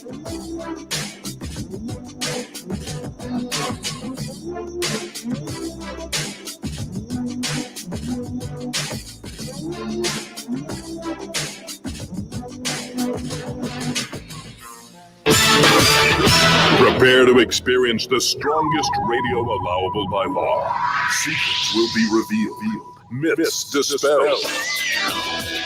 Prepare to experience the strongest radio allowable by law. Secrets will be revealed. Myths dispelled.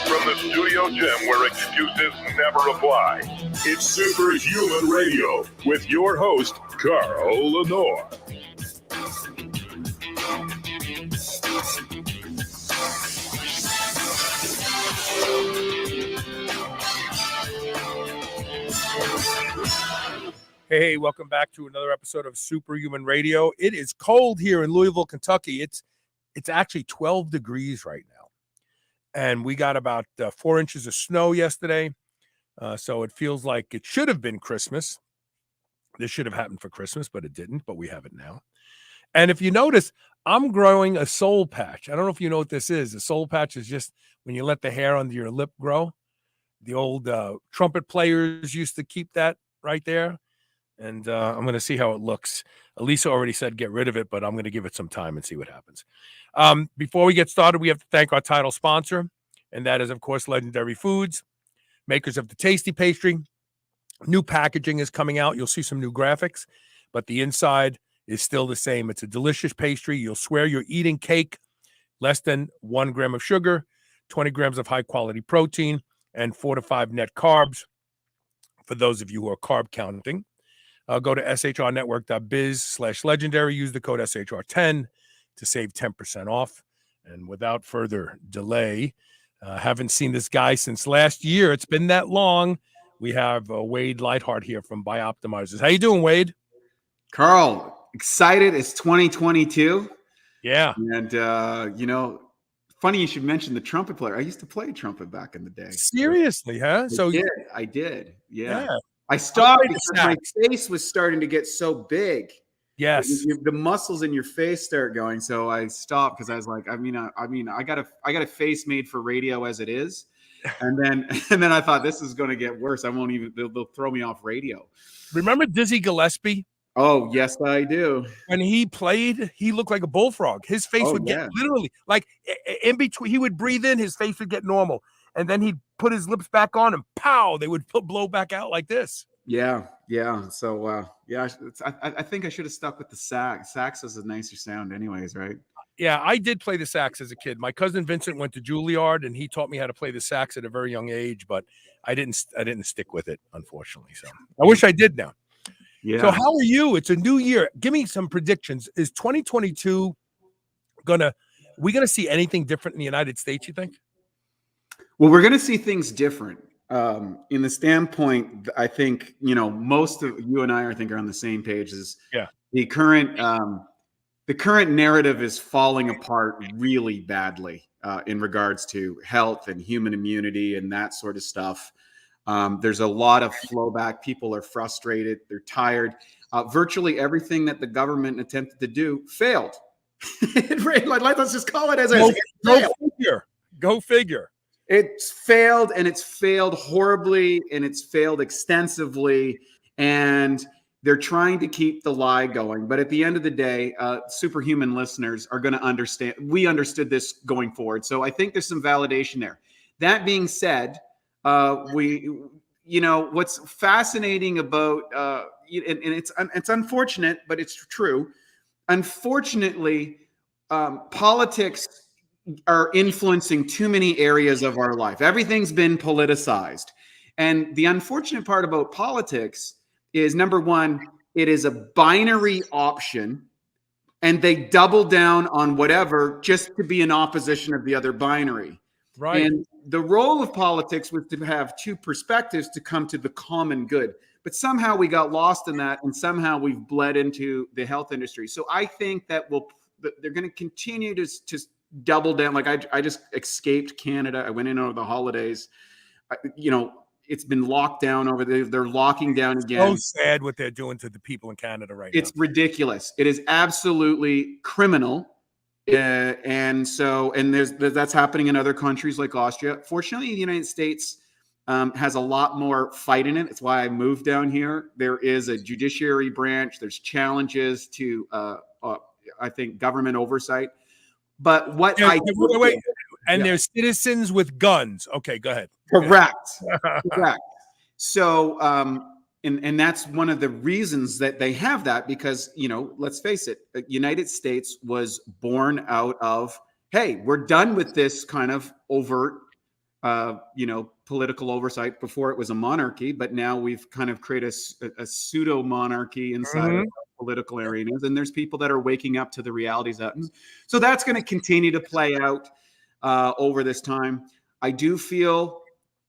From the studio gym where excuses never apply, it's Superhuman Radio with your host, Carl Lenore. Hey, welcome back to another episode of Superhuman Radio. It is cold here in Louisville, Kentucky. It's actually 12 degrees right now. And we got about 4 inches of snow yesterday. So it feels like it should have been Christmas. This should have happened for Christmas, but it didn't. But we have it now. And if you notice, I'm growing a soul patch. I don't know if you know what this is. A soul patch is just when you let the hair under your lip grow. The old trumpet players used to keep that right there. And I'm going to see how it looks. Elisa already said get rid of it, but I'm going to give it some time and see what happens. Before we get started, we have to thank our title sponsor, and that is, of course, Legendary Foods, makers of the Tasty Pastry. New packaging is coming out. You'll see some new graphics, but the inside is still the same. It's a delicious pastry. You'll swear you're eating cake, less than 1 gram of sugar, 20 grams of high-quality protein, and 4 to 5 net carbs for those of you who are carb counting. Go to shrnetwork.biz/legendary. Use the code SHR10 to save 10% off. And without further delay, haven't seen this guy since last year. It's been that long. We have Wade Lightheart here from Bioptimizers. How you doing, Wade? Carl, excited. It's 2022. Yeah. And, funny you should mention the trumpet player. I used to play trumpet back in the day. Seriously, huh? I did. Yeah. Yeah. I stopped because my face was starting to get so big. Yes. The muscles in your face start going. So I stopped because I was like, I got a face made for radio as it is. And then I thought this is going to get worse. They'll throw me off radio. Remember Dizzy Gillespie? Oh, yes, I do. When he played, he looked like a bullfrog. His face would get literally like in between. He would breathe in, his face would get normal. And then he'd put his lips back on and pow, they would blow back out like this. Yeah. So, I think I should have stuck with the sax. Sax has a nicer sound anyways, right? Yeah, I did play the sax as a kid. My cousin Vincent went to Juilliard, and he taught me how to play the sax at a very young age, but I didn't stick with it, unfortunately. So I wish I did now. Yeah. So how are you? It's a new year. Give me some predictions. Is 2022 we gonna see anything different in the United States, you think? Well, we're going to see things different. In the standpoint, I think, most of you and I are on the same page. The current narrative is falling apart really badly in regards to health and human immunity and that sort of stuff. There's a lot of flowback. People are frustrated. They're tired. Virtually everything that the government attempted to do failed. Let's just call it as it is. Go figure. It's failed, and it's failed horribly, and it's failed extensively, and they're trying to keep the lie going. But at the end of the day, superhuman listeners are going to understand. We understood this going forward. So I think there's some validation there. That being said, what's fascinating about, and it's unfortunate, but it's true. Unfortunately, politics are influencing too many areas of our life. Everything's been politicized. And the unfortunate part about politics is, number one, it is a binary option, and they double down on whatever just to be in opposition of the other binary. Right. And the role of politics was to have two perspectives to come to the common good. But somehow we got lost in that, and somehow we've bled into the health industry. So I think that they're going to continue to double down. Like I just escaped Canada. I went in over the holidays. It's been locked down over there. They're locking down again. So sad what they're doing to the people in Canada right now. It's ridiculous. It is absolutely criminal. And that's happening in other countries like Austria. Fortunately, in the United States, has a lot more fight in it. It's why I moved down here. There is a judiciary branch. There's challenges to, I think, government oversight. But what wait. And there's citizens with guns. Okay, go ahead. Correct. Correct. So, and that's one of the reasons that they have that, because, let's face it, the United States was born out of, hey, we're done with this kind of overt, political oversight. Before it was a monarchy, but now we've kind of created a pseudo monarchy inside of political arenas, and there's people that are waking up to the realities of it. So that's going to continue to play out over this time. I do feel,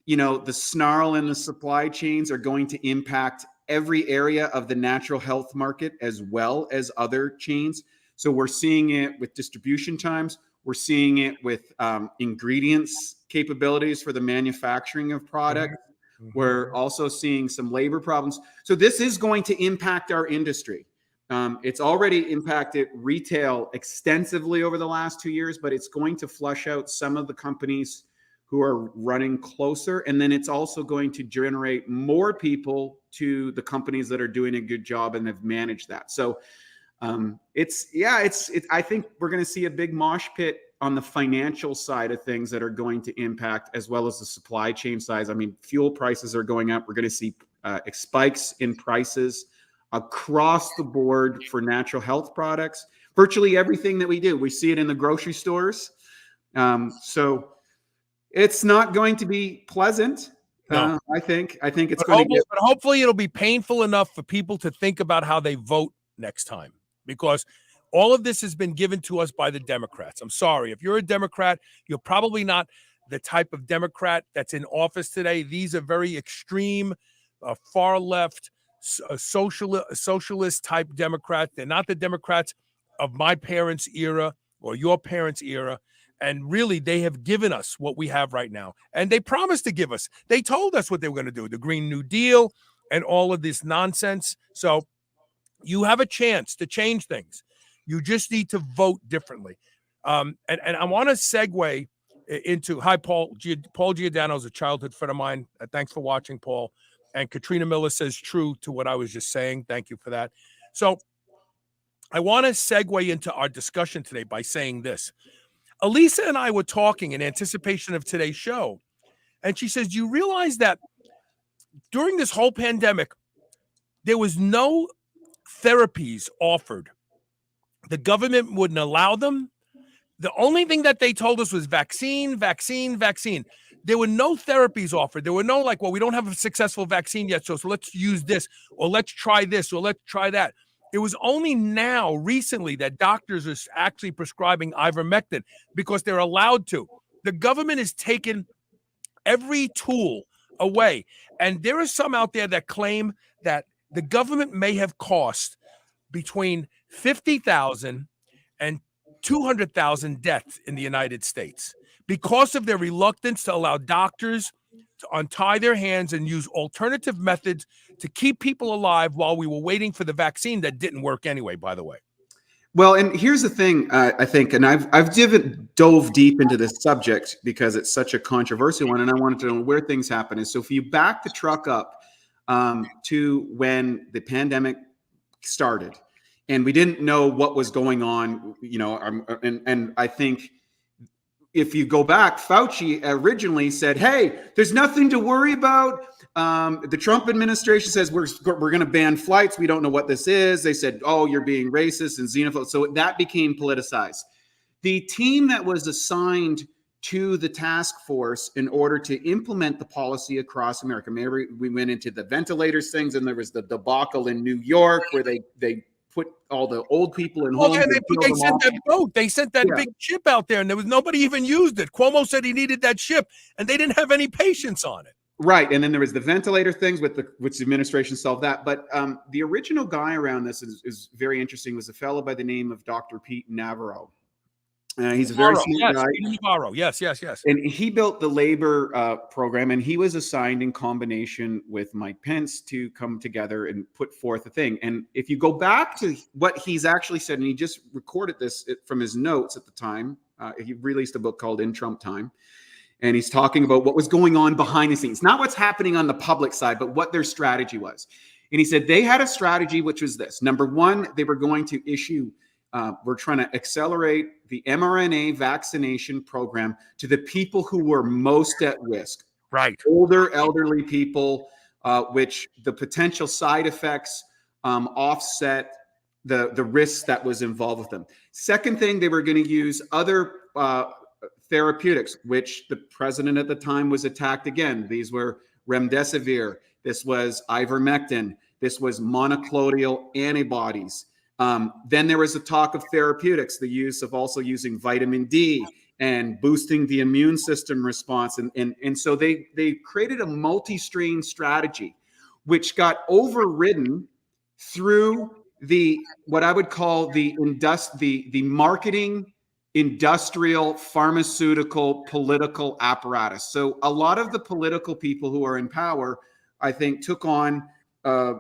the snarl in the supply chains are going to impact every area of the natural health market as well as other chains. So we're seeing it with distribution times. We're seeing it with ingredients capabilities for the manufacturing of product. We're also seeing some labor problems. So this is going to impact our industry. It's already impacted retail extensively over the last 2 years, but it's going to flush out some of the companies who are running closer. And then it's also going to generate more people to the companies that are doing a good job and have managed that. So I think we're going to see a big mosh pit on the financial side of things that are going to impact, as well as the supply chain size. I mean, fuel prices are going up. We're going to see spikes in prices across the board for natural health products. Virtually everything that we do, we see it in the grocery stores. So it's not going to be pleasant. No. I think it's going to get. But hopefully it'll be painful enough for people to think about how they vote next time, because all of this has been given to us by the Democrats. I'm sorry. If you're a Democrat, you're probably not the type of Democrat that's in office today. These are very extreme, far left, socialist type Democrats. They're not the Democrats of my parents' era or your parents' era. And really, they have given us what we have right now. And they promised to give us. They told us what they were going to do, the Green New Deal and all of this nonsense. So you have a chance to change things. You just need to vote differently. And I want to segue into, hi, Paul. Paul Giordano is a childhood friend of mine. Thanks for watching, Paul. And Katrina Miller says true to what I was just saying. Thank you for that. So I want to segue into our discussion today by saying this. Elisa and I were talking in anticipation of today's show, and she says, do you realize that during this whole pandemic, there was no therapies offered? The government wouldn't allow them. The only thing that they told us was vaccine, vaccine, vaccine. There were no therapies offered. There were no we don't have a successful vaccine yet, so let's use this, or let's try this, or let's try that. It was only now, recently, that doctors are actually prescribing ivermectin because they're allowed to. The government has taken every tool away. And there are some out there that claim that the government may have cost between 50,000 and 200,000 deaths in the United States because of their reluctance to allow doctors to untie their hands and use alternative methods to keep people alive while we were waiting for the vaccine that didn't work anyway, by the way. Well, and here's the thing, I think, and I've dove deep into this subject because it's such a controversial one, and I wanted to know where things happen. And so if you back the truck up to when the pandemic started, and we didn't know what was going on, and I think if you go back, Fauci originally said, hey, there's nothing to worry about. The Trump administration says we're going to ban flights. We don't know what this is. They said, oh, you're being racist and xenophobic. So that became politicized. The team that was assigned to the task force in order to implement the policy across America, maybe we went into the ventilators things, and there was the debacle in New York where they put all the old people in homes. They sent that boat. They sent that big ship out there, and there was nobody even used it. Cuomo said he needed that ship, and they didn't have any patience on it. Right, and then there was the ventilator things which the administration solved that. But the original guy around this is very interesting. Was a fellow by the name of Dr. Pete Navarro. He's a very smart guy. Navarro, yes. And he built the labor program, and he was assigned in combination with Mike Pence to come together and put forth a thing. And if you go back to what he's actually said, and he just recorded this from his notes at the time, he released a book called In Trump Time. And he's talking about what was going on behind the scenes, not what's happening on the public side, but what their strategy was. And he said they had a strategy, which was this. Number one, they were going to issue, we're trying to accelerate the mRNA vaccination program to the people who were most at risk. Right. Older, elderly people, which the potential side effects offset the risks that was involved with them. Second thing, they were going to use other therapeutics, which the president at the time was attacked again. These were remdesivir. This was ivermectin. This was monoclonal antibodies. Then there was a talk of therapeutics, the use of also using vitamin D and boosting the immune system response. And so they created a multi-strain strategy, which got overridden through what I would call the marketing, industrial, pharmaceutical, political apparatus. So a lot of the political people who are in power, I think, took on a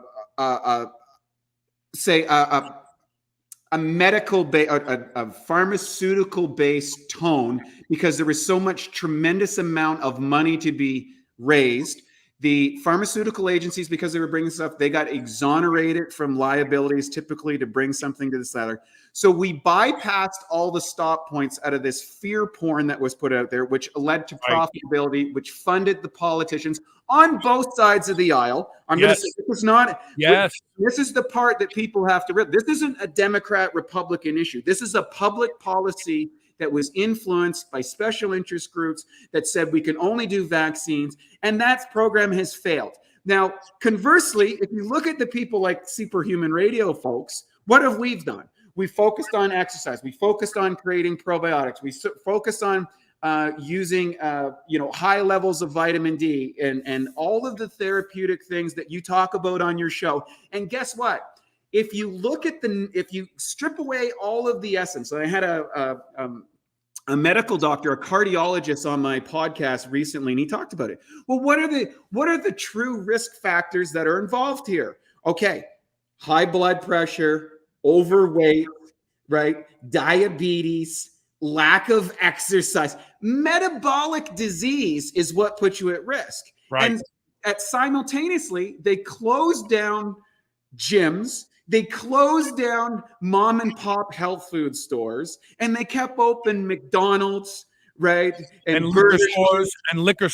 pharmaceutical based tone, because there was so much tremendous amount of money to be raised. The pharmaceutical agencies, because they were bringing stuff, they got exonerated from liabilities typically to bring something to the seller. So we bypassed all the stop points out of this fear porn that was put out there, which led to profitability, which funded the politicians on both sides of the aisle. I'm going to say this is not. Yes. This is the part that people have to rip. This isn't a Democrat-Republican issue. This is a public policy that was influenced by special interest groups that said we can only do vaccines, and that program has failed. Now, conversely, if you look at the people like Superhuman Radio folks, what have we done? We focused on exercise. We focused on creating probiotics. We focused on using high levels of vitamin D and all of the therapeutic things that you talk about on your show. And guess what? If you look at if you strip away all of the essence, I had a medical doctor, a cardiologist on my podcast recently, and he talked about it. Well, what are the true risk factors that are involved here? Okay, high blood pressure, overweight, right? Diabetes, lack of exercise. Metabolic disease is what puts you at risk. Right. And simultaneously, they closed down gyms. They closed down mom and pop health food stores, and they kept open McDonald's, right? And liquor stores and liquor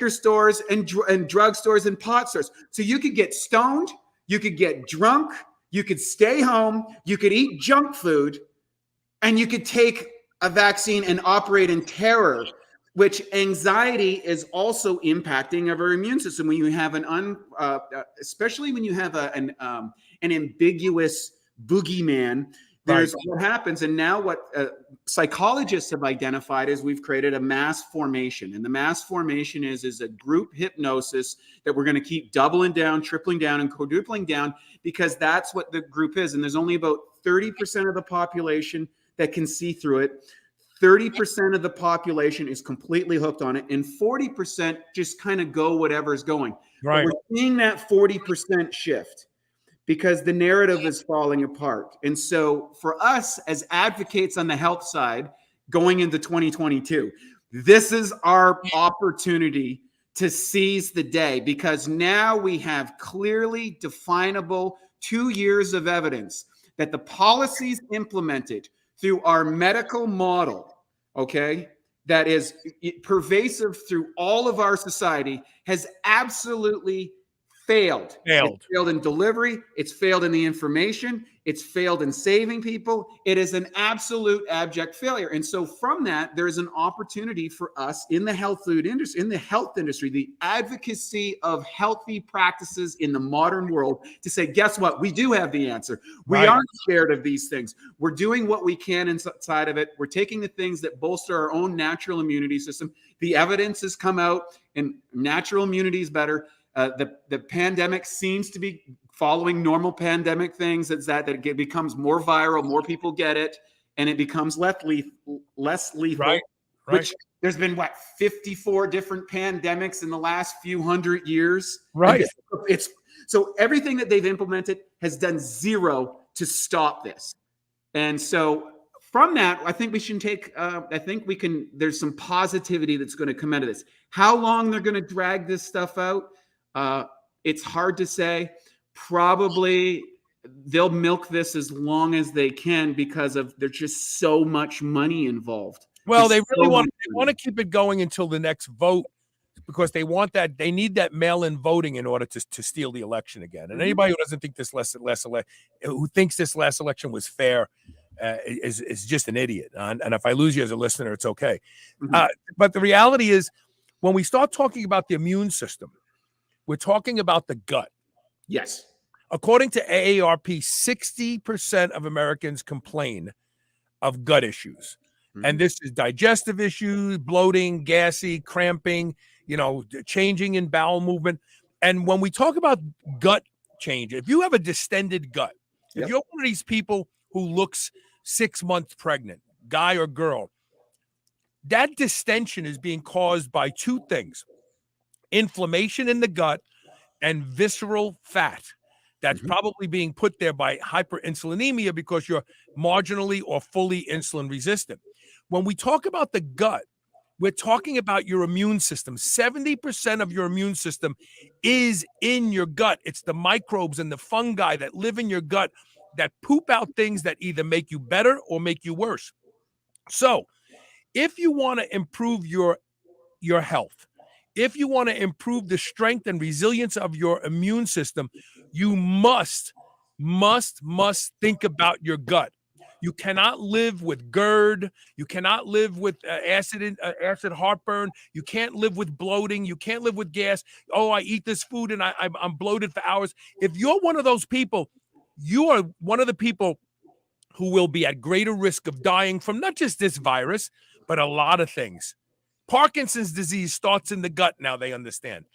stores and drug stores and pot stores. So you could get stoned, you could get drunk, you could stay home, you could eat junk food, and you could take a vaccine and operate in terror, which anxiety is also impacting of our immune system. When you have especially when you have an ambiguous boogeyman, there's what happens. And now what psychologists have identified is we've created a mass formation. And the mass formation is a group hypnosis that we're going to keep doubling down, tripling down, and quadrupling down, because that's what the group is. And there's only about 30% of the population that can see through it. 30% of the population is completely hooked on it, and 40% just kind of go whatever's going. Right. But we're seeing that 40% shift because the narrative is falling apart. And so for us as advocates on the health side going into 2022, this is our opportunity to seize the day, because now we have clearly definable 2 years of evidence that the policies implemented through our medical model, okay, that is pervasive through all of our society, has absolutely failed. It's failed in delivery. It's failed in the information. It's failed in saving people. It is an absolute abject failure. And so from that, there is an opportunity for us in the health food industry, in the health industry, the advocacy of healthy practices in the modern world, to say, guess what? We do have the answer. We aren't scared of these things. We're doing what we can inside of it. We're taking the things that bolster our own natural immunity system. The evidence has come out, and natural immunity is better. The pandemic seems to be following normal pandemic things. It's that it becomes more viral, more people get it, and it becomes less lethal. Right. Which there's been 54 different pandemics in the last few hundred years. Right. So everything that they've implemented has done zero to stop this. And so from that, I think we should take, there's some positivity that's going to come out of this. How long they're going to drag this stuff out, it's hard to say. Probably they'll milk this as long as they can because there's just so much money involved. Well, they really want to keep it going until the next vote, because they need that mail-in voting in order to steal the election again. And anybody who doesn't think who thinks this last election was fair is just an idiot. And if I lose you as a listener, it's okay. But the reality is, when we start talking about the immune system, we're talking about the gut. Yes. According to AARP, 60% of Americans complain of gut issues. And this is digestive issues, bloating, gassy, cramping, changing in bowel movement. And when we talk about gut change, if you have a distended gut, if you're one of these people who looks 6 months pregnant, guy or girl, that distension is being caused by two things: inflammation in the gut and visceral fat. That's probably being put there by hyperinsulinemia because you're marginally or fully insulin resistant. When we talk about the gut, we're talking about your immune system. 70% of your immune system is in your gut. It's the microbes and the fungi that live in your gut that poop out things that either make you better or make you worse. So if you want to improve your health, if you want to improve the strength and resilience of your immune system, you must think about your gut. You cannot live with GERD. You cannot live with acid heartburn. You can't live with bloating. You can't live with gas. Oh, I eat this food and I'm bloated for hours. If you're one of those people, you are one of the people who will be at greater risk of dying from not just this virus, but a lot of things. Parkinson's disease starts in the gut now, they understand.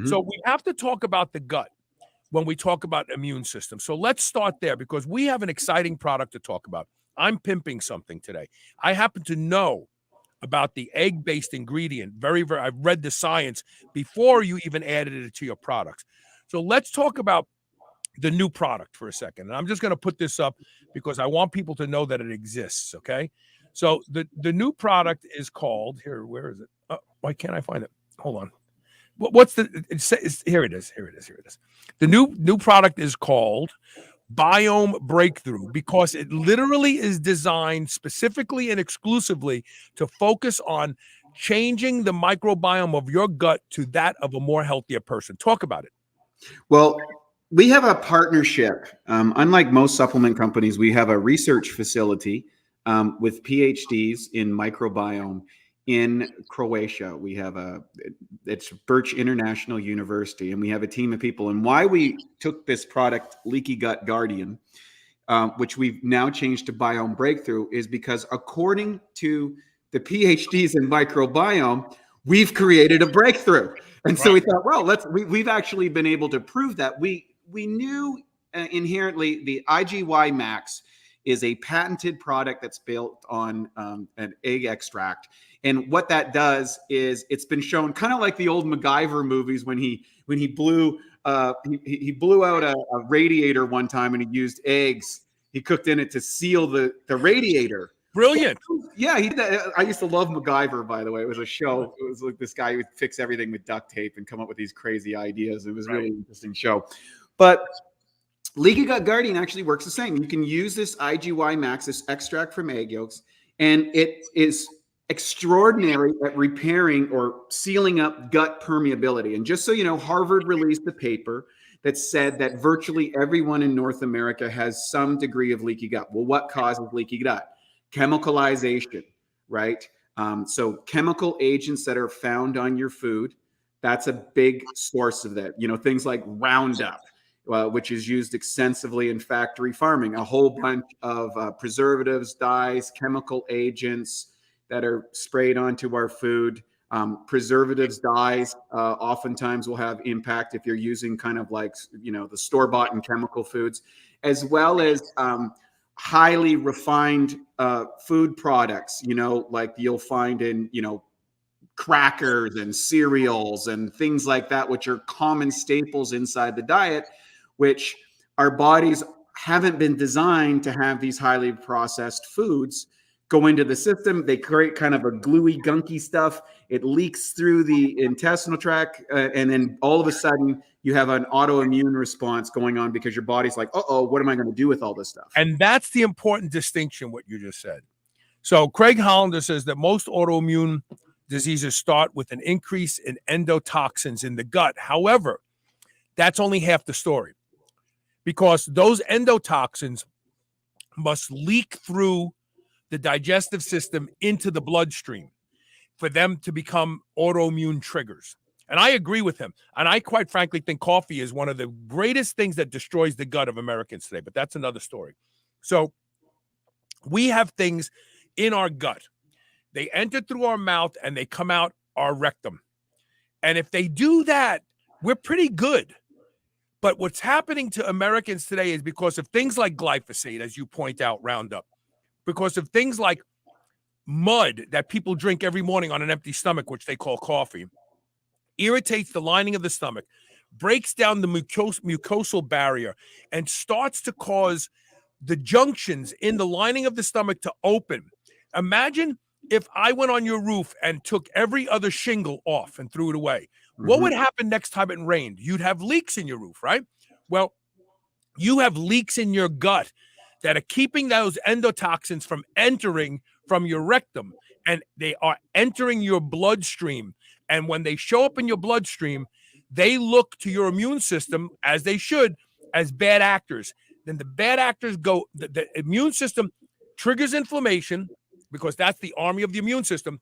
So we have to talk about the gut when we talk about immune system. So let's start there, because we have an exciting product to talk about. I'm pimping something today. I happen to know about the egg-based ingredient. I've read the science before you even added it to your products. So let's talk about the new product for a second. And I'm just going to put this up because I want people to know that it exists, okay? So the new product is called, where is it? Why can't I find it? Hold on. Here it is. The new product is called Biome Breakthrough, because it literally is designed specifically and exclusively to focus on changing the microbiome of your gut to that of a more healthier person. Talk about it. Well, we have a partnership. Unlike most supplement companies, we have a research facility with PhDs in microbiome in Croatia. We have it's Birch International University, and we have a team of people. And why we took this product, Leaky Gut Guardian, which we've now changed to Biome Breakthrough, is because according to the PhDs in microbiome, we've created a breakthrough. And so we thought, well, we've actually been able to prove that. We knew inherently the IGY Max is a patented product that's built on an egg extract. And what that does is, it's been shown kind of like the old MacGyver movies when he blew he blew out a radiator one time, and he used eggs. He cooked in it to seal the radiator. Brilliant. Yeah, he did that. I used to love MacGyver, by the way. It was a show. It was like this guy who would fix everything with duct tape and come up with these crazy ideas. It was a really interesting show. But Leaky Gut Guardian actually works the same. You can use this IGY Max, this extract from egg yolks, and it is extraordinary at repairing or sealing up gut permeability. And just so you know, Harvard released a paper that said that virtually everyone in North America has some degree of leaky gut. Well, what causes leaky gut? Chemicalization, right? So chemical agents that are found on your food, that's a big source of that. Things like Roundup, which is used extensively in factory farming, a whole bunch of preservatives, dyes, chemical agents that are sprayed onto our food. Preservatives, dyes, oftentimes will have impact if you're using kind of like, the store-bought and chemical foods, as well as highly refined food products, like you'll find in, crackers and cereals and things like that, which are common staples inside the diet, which our bodies haven't been designed to have these highly processed foods. go into the system. They create kind of a gluey, gunky stuff. It leaks through the intestinal tract, and then all of a sudden you have an autoimmune response going on because your body's like, uh-oh, what am I going to do with all this stuff? And that's the important distinction, what you just said. So Craig Hollander says that most autoimmune diseases start with an increase in endotoxins in the gut. However, that's only half the story, because those endotoxins must leak through the digestive system into the bloodstream for them to become autoimmune triggers. And I agree with him. And I quite frankly think coffee is one of the greatest things that destroys the gut of Americans today, but that's another story. So we have things in our gut. They enter through our mouth and they come out our rectum. And if they do that, we're pretty good. But what's happening to Americans today is because of things like glyphosate, as you point out, Roundup, because of things like mud that people drink every morning on an empty stomach, which they call coffee, irritates the lining of the stomach, breaks down the mucosal barrier, and starts to cause the junctions in the lining of the stomach to open. Imagine if I went on your roof and took every other shingle off and threw it away. What would happen next time it rained? You'd have leaks in your roof, right? Well, you have leaks in your gut that are keeping those endotoxins from entering from your rectum, and they are entering your bloodstream. And when they show up in your bloodstream, they look to your immune system, as they should, as bad actors. Then the bad actors go, the immune system triggers inflammation, because that's the army of the immune system,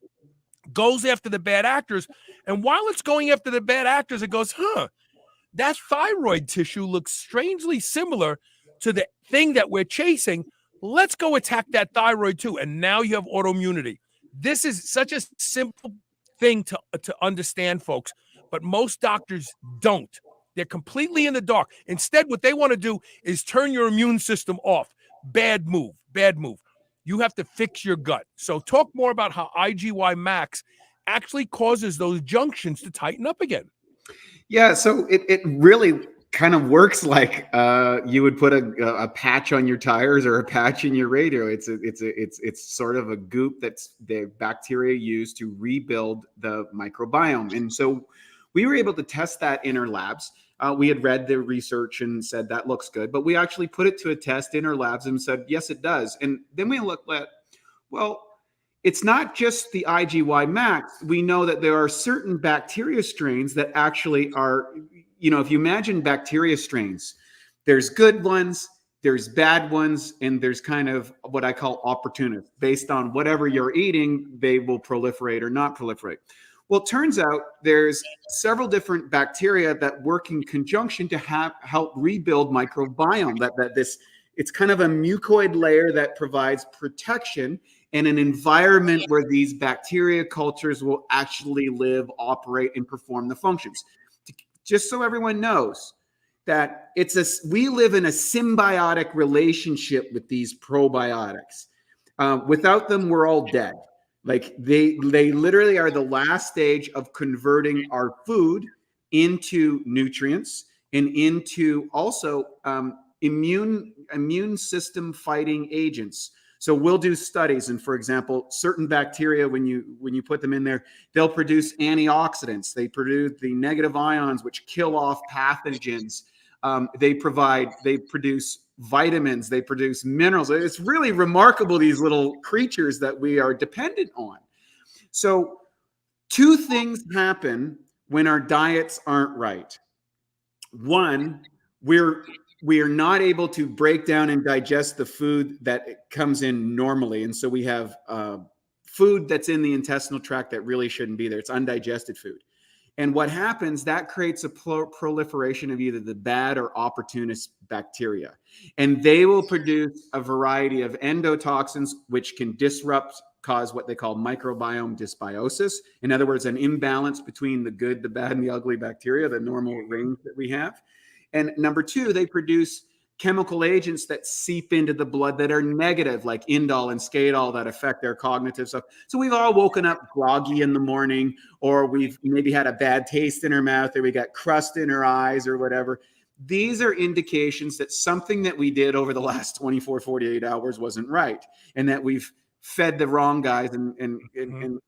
goes after the bad actors. And while it's going after the bad actors, it goes, that thyroid tissue looks strangely similar to the thing that we're chasing. Let's go attack that thyroid too. And now you have autoimmunity. This is such a simple thing to understand, folks, but most doctors don't. They're completely in the dark. Instead, what they want to do is turn your immune system off. Bad move, bad move. You have to fix your gut. So talk more about how IgY Max actually causes those junctions to tighten up again. Yeah, so it really kind of works like you would put a patch on your tires or a patch in your radio. It's sort of a goop that's the bacteria use to rebuild the microbiome. And so we were able to test that in our labs. We had read the research and said that looks good, but we actually put it to a test in our labs and said, yes, it does. And then we looked at, well, it's not just the IgY Max. We know that there are certain bacteria strains that actually are, if you imagine bacteria strains, there's good ones, there's bad ones, and there's kind of what I call opportunists. Based on whatever you're eating, they will proliferate or not proliferate. Well, it turns out there's several different bacteria that work in conjunction to help rebuild microbiome. It's kind of a mucoid layer that provides protection in an environment where these bacteria cultures will actually live, operate, and perform the functions. Just so everyone knows that we live in a symbiotic relationship with these probiotics. Without them, we're all dead. Like they literally are the last stage of converting our food into nutrients and into also immune system fighting agents. So we'll do studies, and for example, certain bacteria, when you put them in there, they'll produce antioxidants. They produce the negative ions, which kill off pathogens. They produce vitamins. They produce minerals. It's really remarkable, these little creatures that we are dependent on. So two things happen when our diets aren't right. One, we are not able to break down and digest the food that comes in normally. And so we have food that's in the intestinal tract that really shouldn't be there. It's undigested food. And what happens, that creates a proliferation of either the bad or opportunist bacteria. And they will produce a variety of endotoxins, which can cause what they call microbiome dysbiosis. In other words, an imbalance between the good, the bad, and the ugly bacteria, the normal range that we have. And number two, they produce chemical agents that seep into the blood that are negative, like indole and skatol, that affect their cognitive stuff. So we've all woken up groggy in the morning, or we've maybe had a bad taste in our mouth, or we got crust in our eyes or whatever. These are indications that something that we did over the last 24, 48 hours wasn't right, and that we've fed the wrong guys and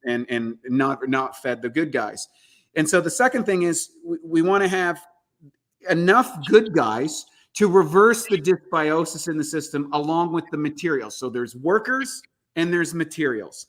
not fed the good guys. And so the second thing is we want to have enough good guys to reverse the dysbiosis in the system along with the materials. So there's workers and there's materials.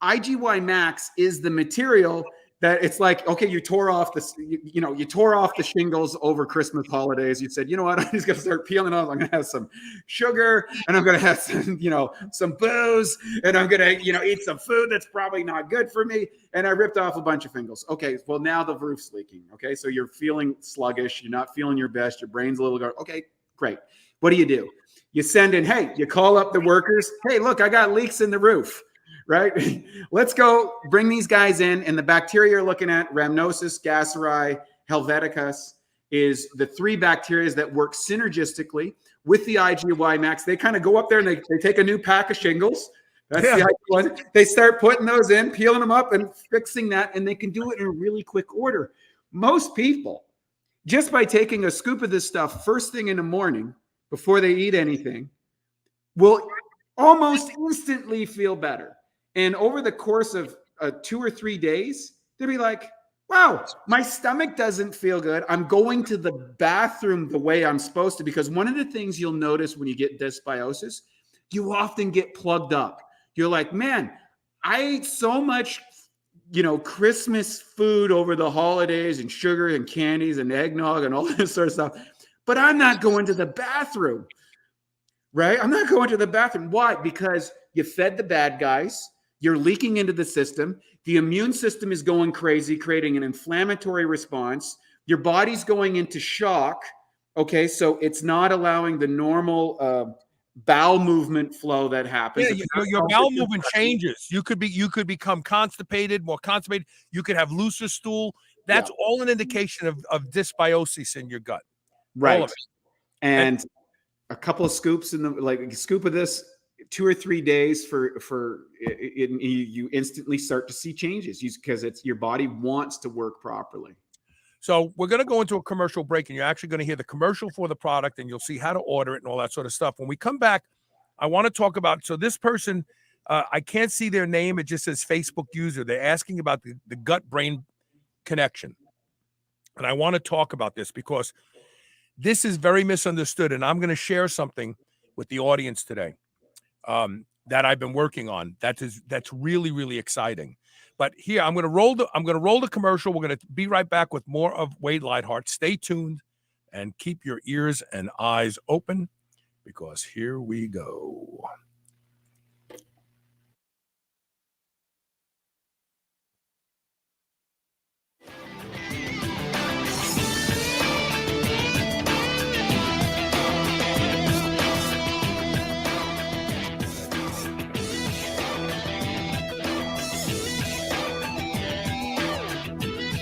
IGY max is the material that it's like, okay, you tore off the shingles over Christmas holidays. You said, you know what, I'm just going to start peeling off. I'm going to have some sugar and I'm going to have some booze and I'm going to, eat some food that's probably not good for me. And I ripped off a bunch of shingles. Okay, well, now the roof's leaking. Okay, so you're feeling sluggish. You're not feeling your best. Your brain's a little guard. Okay, great. What do? You send in, hey, you call up the workers. Hey, look, I got leaks in the roof. Right? Let's go bring these guys in. And the bacteria you're looking at, Rhamnosus, Gasuri, Helveticus, is the 3 bacteria that work synergistically with the IGY max. They kind of go up there and they take a new pack of shingles. That's the IGY. They start putting those in, peeling them up and fixing that. And they can do it in a really quick order. Most people, just by taking a scoop of this stuff first thing in the morning before they eat anything, will almost instantly feel better. And over the course of 2 or 3 days, they'll be like, wow, my stomach doesn't feel good. I'm going to the bathroom the way I'm supposed to. Because one of the things you'll notice when you get dysbiosis, you often get plugged up. You're like, man, I ate so much, Christmas food over the holidays and sugar and candies and eggnog and all this sort of stuff. But I'm not going to the bathroom, right? I'm not going to the bathroom. Why? Because you fed the bad guys. You're leaking into the system. The immune system is going crazy, creating an inflammatory response. Your body's going into shock. Okay, so it's not allowing the normal bowel movement flow that happens. Yeah, your bowel movement changes. You could become constipated, more constipated. You could have looser stool. That's all an indication of dysbiosis in your gut. Right. All of it. And a couple of scoops a scoop of this 2 or 3 days you instantly start to see changes because your body wants to work properly. So we're going to go into a commercial break, and you're actually going to hear the commercial for the product, and you'll see how to order it and all that sort of stuff. When we come back, I want to talk about, so this person, I can't see their name. It just says Facebook user. They're asking about the gut-brain connection. And I want to talk about this because this is very misunderstood, and I'm going to share something with the audience today that I've been working on. That's really, really exciting. But here I'm going to roll the commercial. We're going to be right back with more of Wade Lightheart. Stay tuned and keep your ears and eyes open because here we go.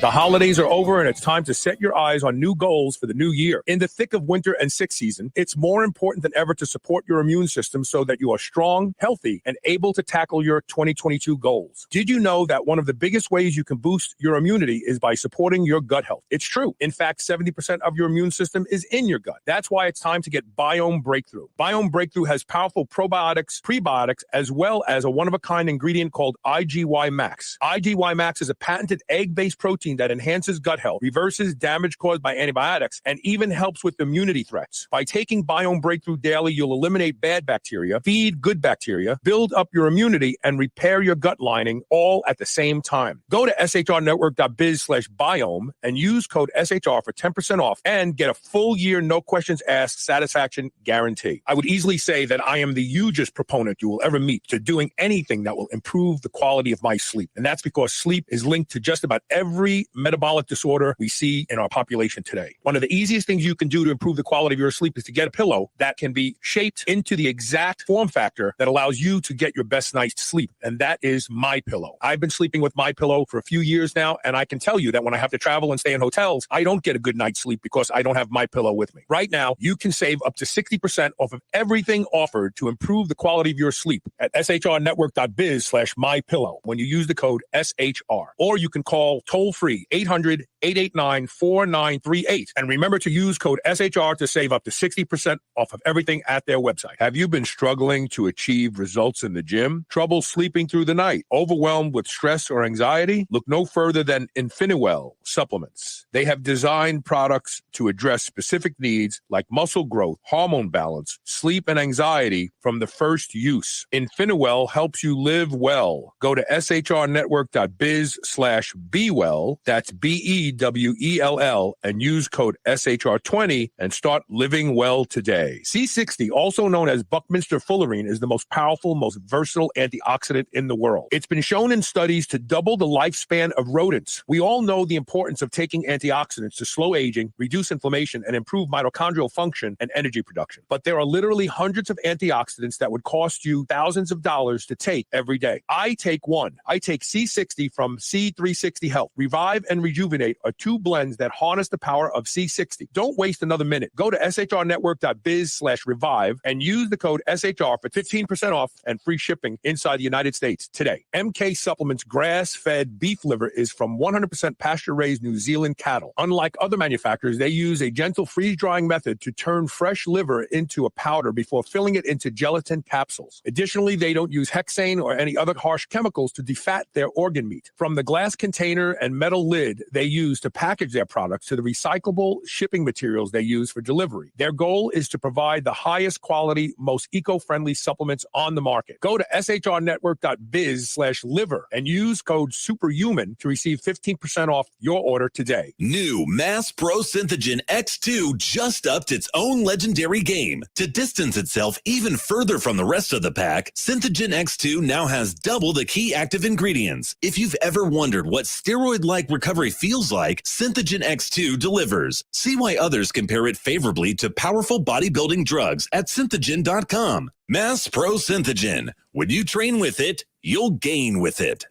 The holidays are over, and it's time to set your eyes on new goals for the new year. In the thick of winter and sick season, it's more important than ever to support your immune system so that you are strong, healthy, and able to tackle your 2022 goals. Did you know that one of the biggest ways you can boost your immunity is by supporting your gut health? It's true. In fact, 70% of your immune system is in your gut. That's why it's time to get Biome Breakthrough. Biome Breakthrough has powerful probiotics, prebiotics, as well as a one-of-a-kind ingredient called IGY Max. IGY Max is a patented egg-based protein that enhances gut health, reverses damage caused by antibiotics, and even helps with immunity threats. By taking Biome Breakthrough daily, you'll eliminate bad bacteria, feed good bacteria, build up your immunity, and repair your gut lining all at the same time. Go to shrnetwork.biz/biome and use code SHR for 10% off and get a full year, no questions asked satisfaction guarantee. I would easily say that I am the hugest proponent you will ever meet to doing anything that will improve the quality of my sleep. And that's because sleep is linked to just about every metabolic disorder we see in our population today. One of the easiest things you can do to improve the quality of your sleep is to get a pillow that can be shaped into the exact form factor that allows you to get your best night's sleep. And that is MyPillow. I've been sleeping with MyPillow for a few years now, and I can tell you that when I have to travel and stay in hotels, I don't get a good night's sleep because I don't have MyPillow with me. Right now, you can save up to 60% off of everything offered to improve the quality of your sleep at shrnetwork.biz/MyPillow when you use the code SHR. Or you can call toll-free 800 889-4938. And remember to use code SHR to save up to 60% off of everything at their website. Have you been struggling to achieve results in the gym? Trouble sleeping through the night? Overwhelmed with stress or anxiety? Look no further than Infinitewell supplements. They have designed products to address specific needs like muscle growth, hormone balance, sleep, and anxiety from the first use. Infinitewell helps you live well. Go to shrnetwork.biz/bewell. That's BEWELL and use code SHR20 and start living well today. C60, also known as Buckminster fullerene, is the most powerful, most versatile antioxidant in the world. It's been shown in studies to double the lifespan of rodents. We all know the importance of taking antioxidants to slow aging, reduce inflammation, and improve mitochondrial function and energy production. But there are literally hundreds of antioxidants that would cost you thousands of dollars to take every day. I take one. I take C60 from C360 Health. Revive and Rejuvenate are two blends that harness the power of C60. Don't waste another minute. Go to shrnetwork.biz/revive and use the code SHR for 15% off and free shipping inside the United States today. MK Supplements grass-fed beef liver is from 100% pasture-raised New Zealand cattle. Unlike other manufacturers, they use a gentle freeze-drying method to turn fresh liver into a powder before filling it into gelatin capsules. Additionally, they don't use hexane or any other harsh chemicals to defat their organ meat. From the glass container and metal lid they use to package their products to the recyclable shipping materials they use for delivery, their goal is to provide the highest quality, most eco-friendly supplements on the market. Go to shrnetwork.biz/liver and use code SUPERHUMAN to receive 15% off your order today. New Mass Pro Synthogen X2 just upped its own legendary game. To distance itself even further from the rest of the pack, Synthogen X2 now has double the key active ingredients. If you've ever wondered what steroid-like recovery feels like, Synthogen X2 delivers. See why others compare it favorably to powerful bodybuilding drugs at synthogen.com. Mass Pro Synthogen. When you train with it, you'll gain with it.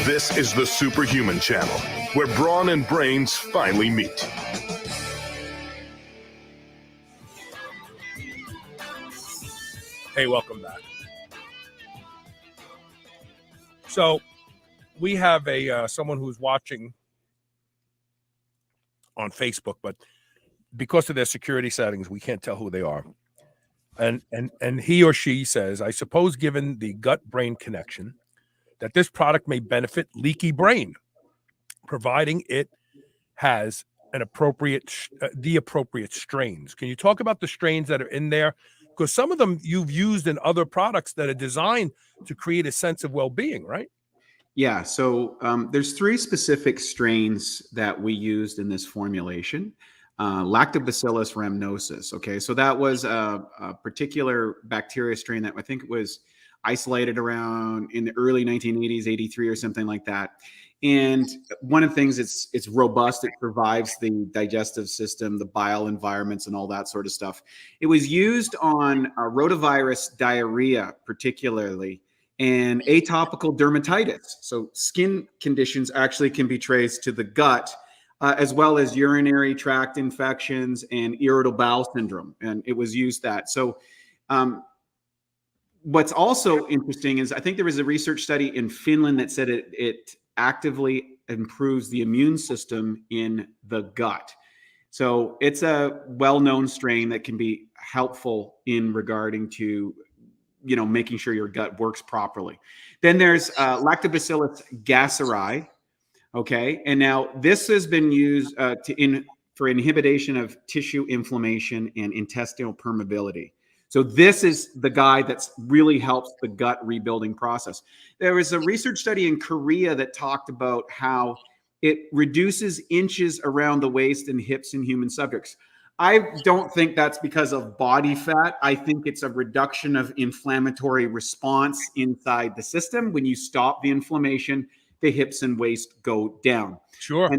This is the Superhuman Channel, where brawn and brains finally meet. Hey, welcome back. So we have someone who's watching on Facebook, but because of their security settings, we can't tell who they are. And he or she says, I suppose given the gut-brain connection, that this product may benefit leaky brain, providing it has the appropriate strains. Can you talk about the strains that are in there? Because some of them you've used in other products that are designed to create a sense of well-being, right? Yeah, so there's three specific strains that we used in this formulation. Lactobacillus rhamnosus. Okay, so that was a particular bacteria strain that I think was isolated around in the early 1980s, 83 or something like that. And one of the things, it's robust. It survives the digestive system, the bile environments, and all that sort of stuff. It was used on rotavirus diarrhea, particularly, and atopical dermatitis. So skin conditions actually can be traced to the gut, as well as urinary tract infections and irritable bowel syndrome. And it was used that. So what's also interesting is I think there was a research study in Finland that said it actively improves the immune system in the gut. So it's a well-known strain that can be helpful in regarding to, making sure your gut works properly. Then there's Lactobacillus Gasuri. Okay, and now this has been used for inhibition of tissue inflammation and intestinal permeability. So this is the guy that's really helps the gut rebuilding process. There was a research study in Korea that talked about how it reduces inches around the waist and hips in human subjects. I don't think that's because of body fat. I think it's a reduction of inflammatory response inside the system. When you stop the inflammation, the hips and waist go down. Sure.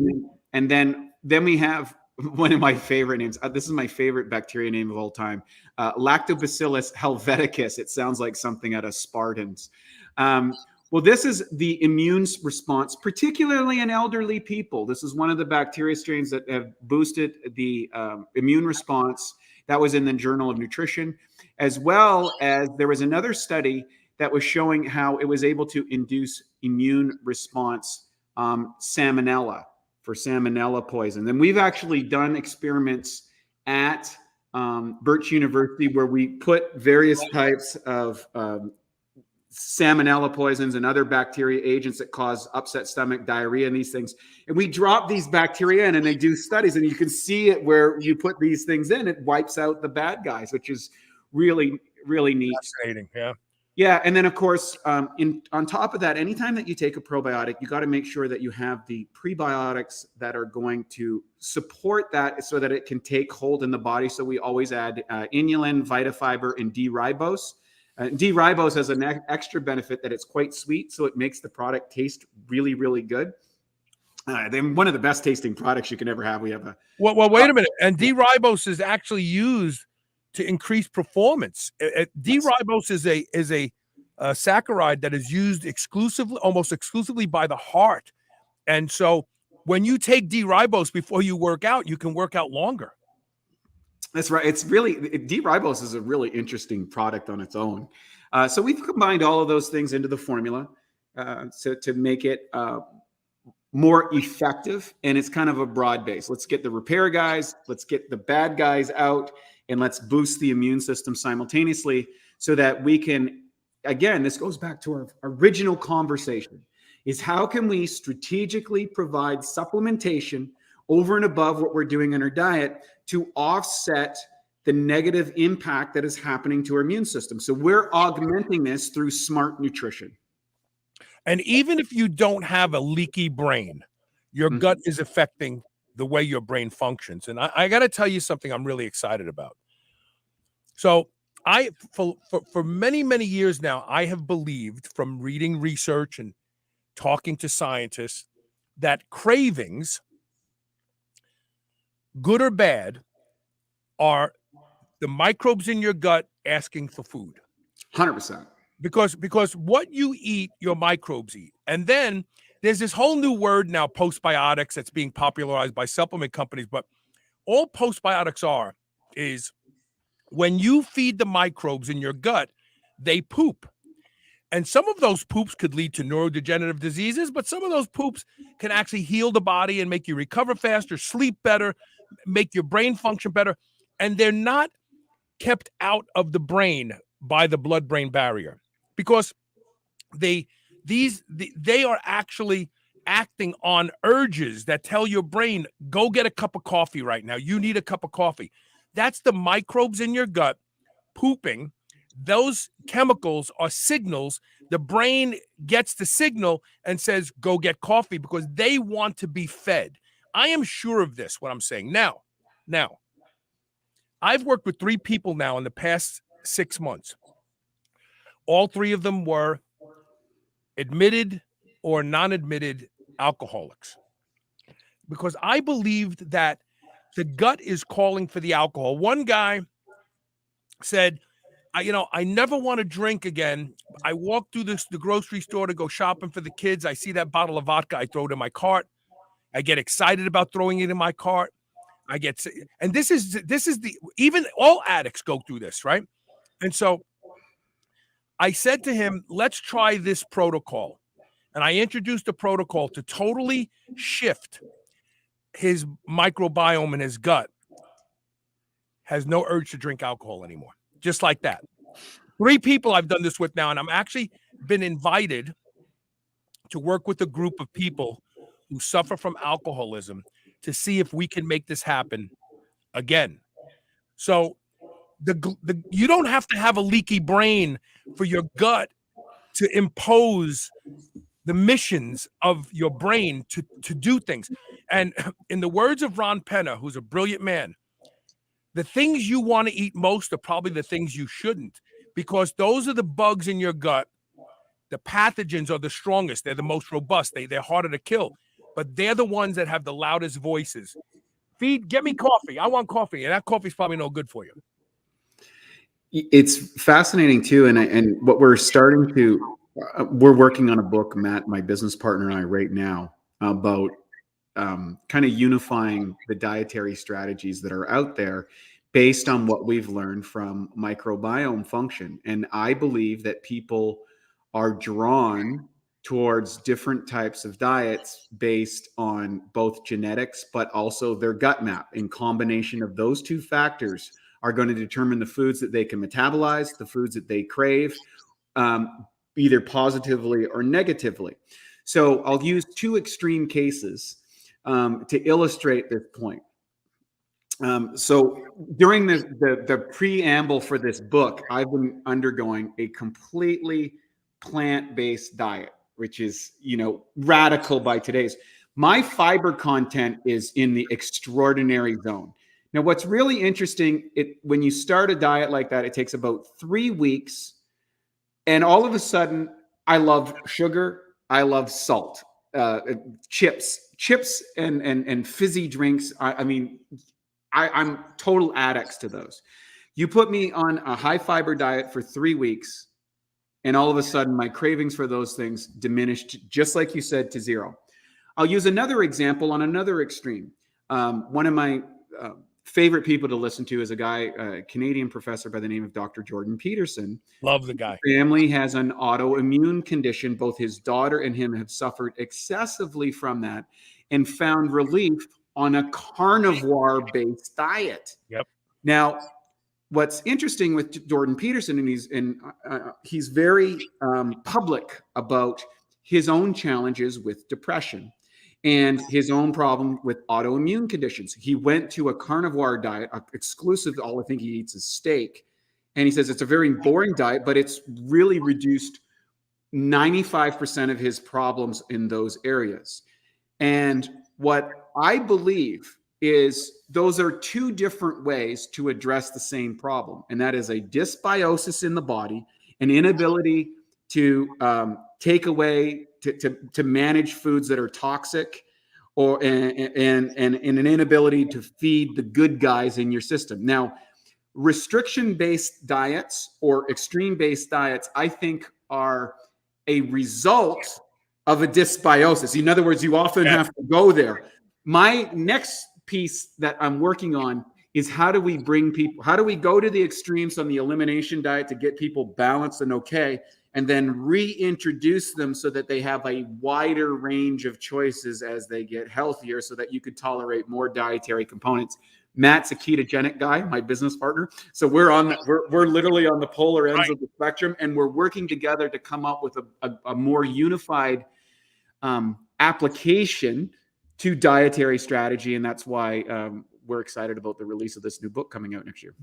And then we have one of my favorite names. This is my favorite bacteria name of all time. Lactobacillus Helveticus. It sounds like something out of Spartans. Well, this is the immune response, particularly in elderly people. This is one of the bacteria strains that have boosted the immune response. That was in the Journal of Nutrition, as well as there was another study that was showing how it was able to induce immune response, salmonella, for salmonella poison. And we've actually done experiments at Birch University where we put various types of salmonella poisons and other bacteria agents that cause upset stomach, diarrhea, and these things. And we drop these bacteria in and they do studies, and you can see it where you put these things in, it wipes out the bad guys, which is really, really neat. Fascinating. Yeah. Yeah. And then, of course, on top of that, anytime that you take a probiotic, you got to make sure that you have the prebiotics that are going to support that so that it can take hold in the body. So we always add inulin, vitafiber, and D-ribose. D-ribose has an extra benefit that it's quite sweet, so it makes the product taste really, really good. Then one of the best tasting products you can ever have. We have a well, wait a minute. And D-ribose is actually used to increase performance. D-ribose is a saccharide that is used almost exclusively by the heart. And so when you take D-ribose before you work out, you can work out longer. That's right. It's really, D-ribose is a really interesting product on its own. So we've combined all of those things into the formula to make it more effective. And it's kind of a broad base. Let's get the repair guys, let's get the bad guys out, and let's boost the immune system simultaneously so that we can, again, this goes back to our original conversation, is how can we strategically provide supplementation over and above what we're doing in our diet to offset the negative impact that is happening to our immune system. So we're augmenting this through smart nutrition. And even if you don't have a leaky brain, your gut is affecting the way your brain functions. And I got to tell you something I'm really excited about. So for many, many years now, I have believed from reading research and talking to scientists that cravings, good or bad, are the microbes in your gut asking for food. 100%. Because what you eat, your microbes eat. And then there's this whole new word now, postbiotics, that's being popularized by supplement companies. But all postbiotics are is when you feed the microbes in your gut, they poop. And some of those poops could lead to neurodegenerative diseases, but some of those poops can actually heal the body and make you recover faster, sleep better, make your brain function better. And they're not kept out of the brain by the blood-brain barrier because they are actually acting on urges that tell your brain, go get a cup of coffee right now. You need a cup of coffee. That's the microbes in your gut pooping. Those chemicals are signals. The brain gets the signal and says, go get coffee because they want to be fed. I am sure of this, what I'm saying. Now, I've worked with 3 people now in the past 6 months. All 3 of them were admitted or non-admitted alcoholics because I believed that the gut is calling for the alcohol. One guy said, I never want to drink again. I walk through the grocery store to go shopping for the kids. I see that bottle of vodka. I throw it in my cart. I get excited about throwing it in my cart. And this is even all addicts go through this, right? And so I said to him, let's try this protocol. And I introduced a protocol to totally shift his microbiome in his gut. Has no urge to drink alcohol anymore. Just like that. 3 people I've done this with now, and I'm actually been invited to work with a group of people who suffer from alcoholism to see if we can make this happen again. So you don't have to have a leaky brain for your gut to impose the missions of your brain to do things. And in the words of Ron Penna, who's a brilliant man, the things you want to eat most are probably the things you shouldn't, because those are the bugs in your gut. The pathogens are the strongest. They're the most robust. They're harder to kill, but they're the ones that have the loudest voices. Get me coffee. I want coffee. And that coffee's probably no good for you. It's fascinating too. And what we're starting to, we're working on a book, Matt, my business partner and I right now, about kind of unifying the dietary strategies that are out there based on what we've learned from microbiome function. And I believe that people are drawn towards different types of diets based on both genetics, but also their gut map. In combination of those two factors are going to determine the foods that they can metabolize, the foods that they crave, either positively or negatively. So I'll use two extreme cases to illustrate this point. So during the preamble for this book, I've been undergoing a completely plant-based diet, which is, radical by today's. My fiber content is in the extraordinary zone. Now, what's really interesting, when you start a diet like that, it takes about 3 weeks, and all of a sudden, I love sugar, I love salt, chips, and fizzy drinks. I'm total addicts to those. You put me on a high fiber diet for 3 weeks, and all of a sudden my cravings for those things diminished, just like you said, to zero. I'll use another example on another extreme. One of my favorite people to listen to is a Canadian professor by the name of Dr. Jordan Peterson. Love the guy. His family has an autoimmune condition. Both his daughter and him have suffered excessively from that and found relief on a carnivore-based diet. Yep. Now, what's interesting with Jordan Peterson, and he's very public about his own challenges with depression and his own problem with autoimmune conditions. He went to a carnivore diet, exclusive. All I think he eats is steak, and he says it's a very boring diet, but it's really reduced 95% of his problems in those areas. And what I believe is those are two different ways to address the same problem. And that is a dysbiosis in the body, an inability to take away, to manage foods that are toxic, and an inability to feed the good guys in your system. Now, restriction-based diets or extreme-based diets, I think, are a result of a dysbiosis. In other words, you often have to go there. My next piece that I'm working on is how do we go to the extremes on the elimination diet to get people balanced and okay, and then reintroduce them so that they have a wider range of choices as they get healthier, so that you could tolerate more dietary components. Matt's a ketogenic guy, my business partner. So we're literally on the polar ends of the spectrum, and we're working together to come up with a more unified application to dietary strategy. And that's why we're excited about the release of this new book coming out next year.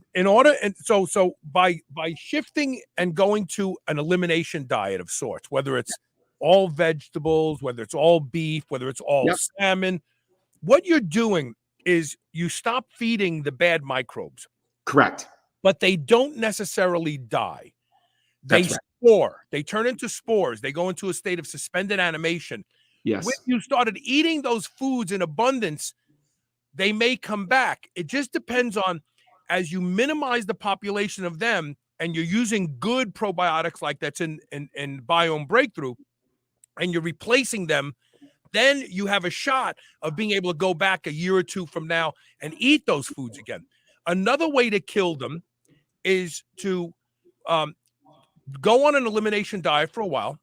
So by shifting and going to an elimination diet of sorts, whether it's all vegetables, whether it's all beef, whether it's all salmon, what you're doing is you stop feeding the bad microbes. Correct. But they don't necessarily die. They spore. They turn into spores. They go into a state of suspended animation. Yes. When you started eating those foods in abundance, they may come back. It just depends on, as you minimize the population of them and you're using good probiotics like that's in Biome Breakthrough, and you're replacing them, then you have a shot of being able to go back a year or two from now and eat those foods again. Another way to kill them is to go on an elimination diet for a while.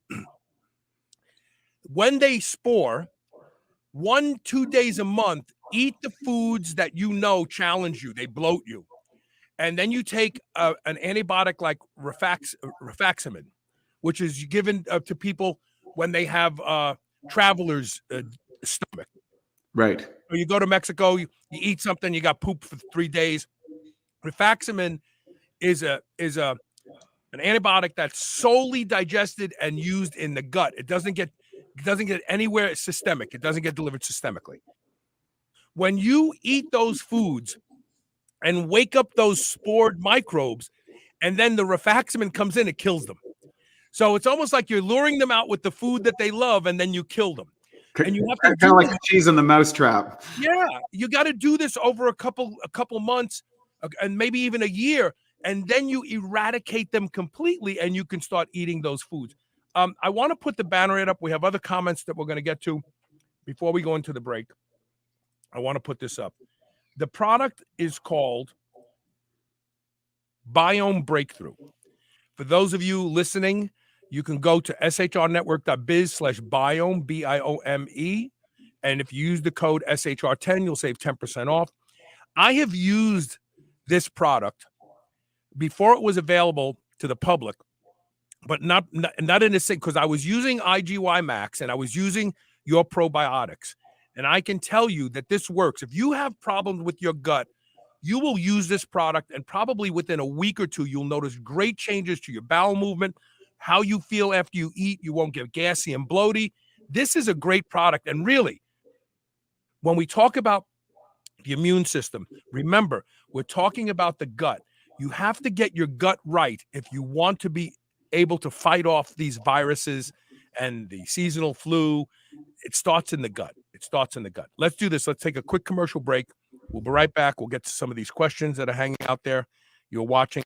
When they spore, 1-2 days a month, eat the foods that challenge you, they bloat you. And then you take an antibiotic like rifaximin, which is given to people when they have traveler's stomach. Right. Or you go to Mexico, you eat something, you got poop for 3 days. Rifaximin is an antibiotic that's solely digested and used in the gut. It doesn't get anywhere systemic. It doesn't get delivered systemically. When you eat those foods and wake up those spored microbes, and then the rifaximin comes in, it kills them. So it's almost like you're luring them out with the food that they love, and then you kill them. And you have to kind of like the cheese in the mousetrap. Yeah, you got to do this over a couple months, and maybe even a year, and then you eradicate them completely, and you can start eating those foods. I want to put the banner up. We have other comments that we're going to get to before we go into the break. I want to put this up. The product is called Biome Breakthrough. For those of you listening, You can go to shrnetwork.biz/biome, BIOME. And if you use the code SHR10, you'll save 10% off. I have used this product before it was available to the public, but not in this thing, because I was using IGY Max and I was using your probiotics. And I can tell you that this works. If you have problems with your gut, you will use this product, and probably within a week or two, you'll notice great changes to your bowel movement, how you feel after you eat. You won't get gassy and bloaty. This is a great product. And really, when we talk about the immune system, remember, we're talking about the gut. You have to get your gut right if you want to be able to fight off these viruses and the seasonal flu. It starts in the gut. It starts in the gut. Let's do this. Let's take a quick commercial break. We'll be right back. We'll get to some of these questions that are hanging out there. You're watching.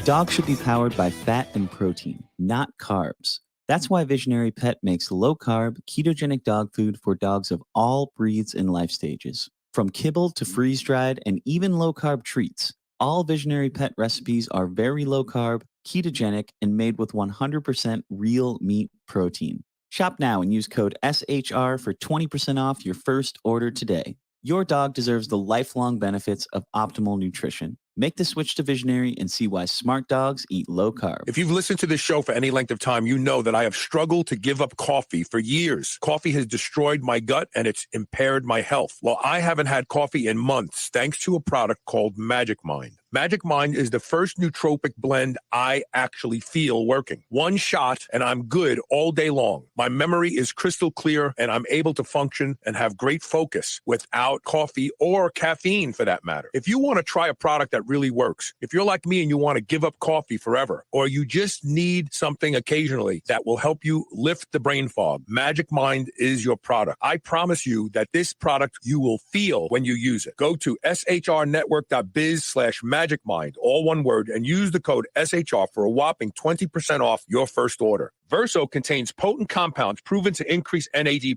Dogs should be powered by fat and protein, not carbs. That's why Visionary Pet makes low-carb, ketogenic dog food for dogs of all breeds and life stages. From kibble to freeze-dried and even low-carb treats, all Visionary Pet recipes are very low-carb, ketogenic, and made with 100% real meat protein. Shop now and use code SHR for 20% off your first order today. Your dog deserves the lifelong benefits of optimal nutrition. Make the switch to Visionary and see why smart dogs eat low carb. If you've listened to this show for any length of time, you know that I have struggled to give up coffee for years. Coffee has destroyed my gut and it's impaired my health. Well, I haven't had coffee in months thanks to a product called Magic Mind. Magic Mind is the first nootropic blend I actually feel working. One shot and I'm good all day long. My memory is crystal clear and I'm able to function and have great focus without coffee or caffeine for that matter. If you want to try a product that really works, if you're like me and you want to give up coffee forever, or you just need something occasionally that will help you lift the brain fog, Magic Mind is your product. I promise you that this product you will feel when you use it. Go to shrnetwork.biz/magicmind, all one word, and use the code SHR for a whopping 20% off your first order. Verso contains potent compounds proven to increase NAD+.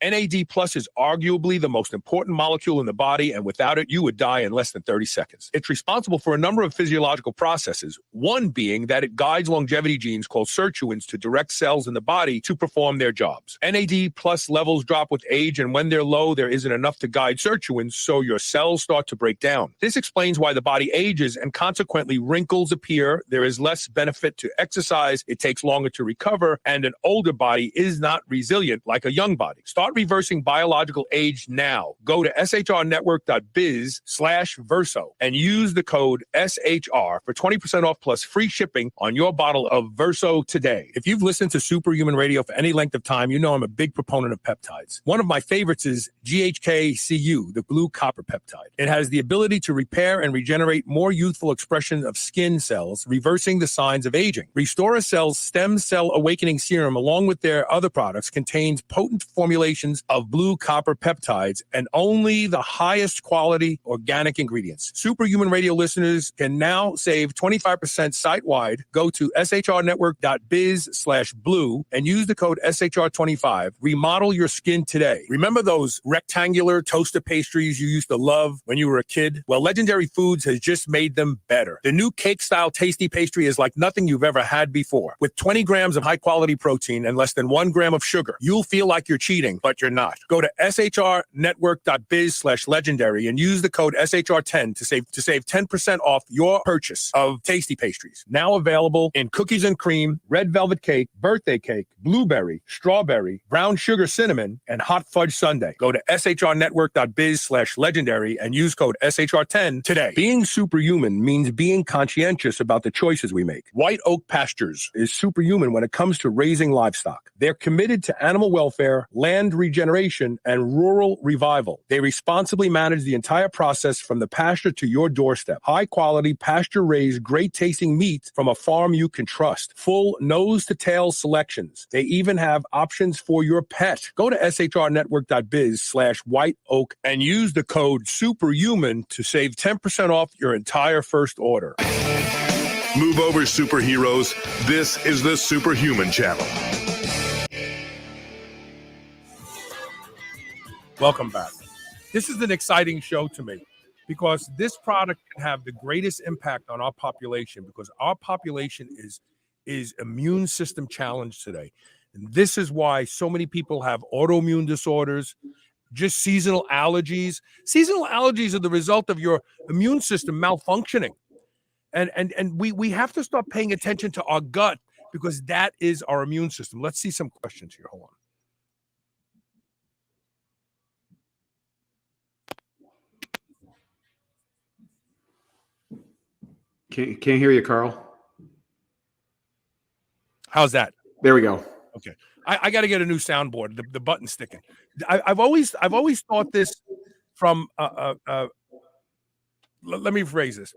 NAD+ is arguably the most important molecule in the body, and without it, you would die in less than 30 seconds. It's responsible for a number of physiological processes, one being that it guides longevity genes called sirtuins to direct cells in the body to perform their jobs. NAD+ levels drop with age, and when they're low, there isn't enough to guide sirtuins, so your cells start to break down. This explains why the body ages and consequently wrinkles appear. There is less benefit to exercise. It takes longer to recover, and an older body is not resilient like a young body. Start reversing biological age now. Go to shrnetwork.biz/verso and use the code SHR for 20% off plus free shipping on your bottle of Verso today. If you've listened to Superhuman Radio for any length of time, you know I'm a big proponent of peptides. One of my favorites is GHKCU, the blue copper peptide. It has the ability to repair and regenerate more youthful expression of skin cells, reversing the signs of aging. Restore Cell's stem cell awakening serum, along with their other products, contains potent formulations of blue copper peptides and only the highest quality organic ingredients. Superhuman Radio listeners can now save 25% site-wide. Go to shrnetwork.biz/blue and use the code SHR25. Remodel your skin today. Remember those rectangular toaster pastries you used to love when you were a kid? Well, Legendary Foods has just made them better. The new cake-style tasty pastry is like nothing you've ever had before. With 20 grams of high-quality protein and less than 1 gram of sugar, you'll feel like you're cheating, but you're not. Go to shrnetwork.biz/legendary and use the code SHR10 to save 10% off your purchase of tasty pastries. Now available in cookies and cream, red velvet cake, birthday cake, blueberry, strawberry, brown sugar cinnamon, and hot fudge sundae. Go to shrnetwork.biz/legendary and use code SHR10 today. Being superhuman means being conscientious about the choices we make. White Oak Pastures is superhuman when it comes to raising livestock. They're committed to animal welfare, land regeneration, and rural revival. They responsibly manage the entire process from the pasture to your doorstep. High-quality, pasture-raised, great-tasting meat from a farm you can trust. Full nose-to-tail selections. They even have options for your pet. Go to shrnetwork.biz/whiteoak and use the code SUPERHUMAN to save 10% off your entire first order. Move over, superheroes. This is the Superhuman Channel. Welcome back. This is an exciting show to me because this product can have the greatest impact on our population because our population is immune system challenged today. And this is why so many people have autoimmune disorders, just seasonal allergies. Seasonal allergies are the result of your immune system malfunctioning. And we have to start paying attention to our gut because that is our immune system. Let's see some questions here. Hold on. Can't hear you, Carl. How's that? There we go. Okay. I got to get a new soundboard. The button's sticking. I've always thought this from let me phrase this.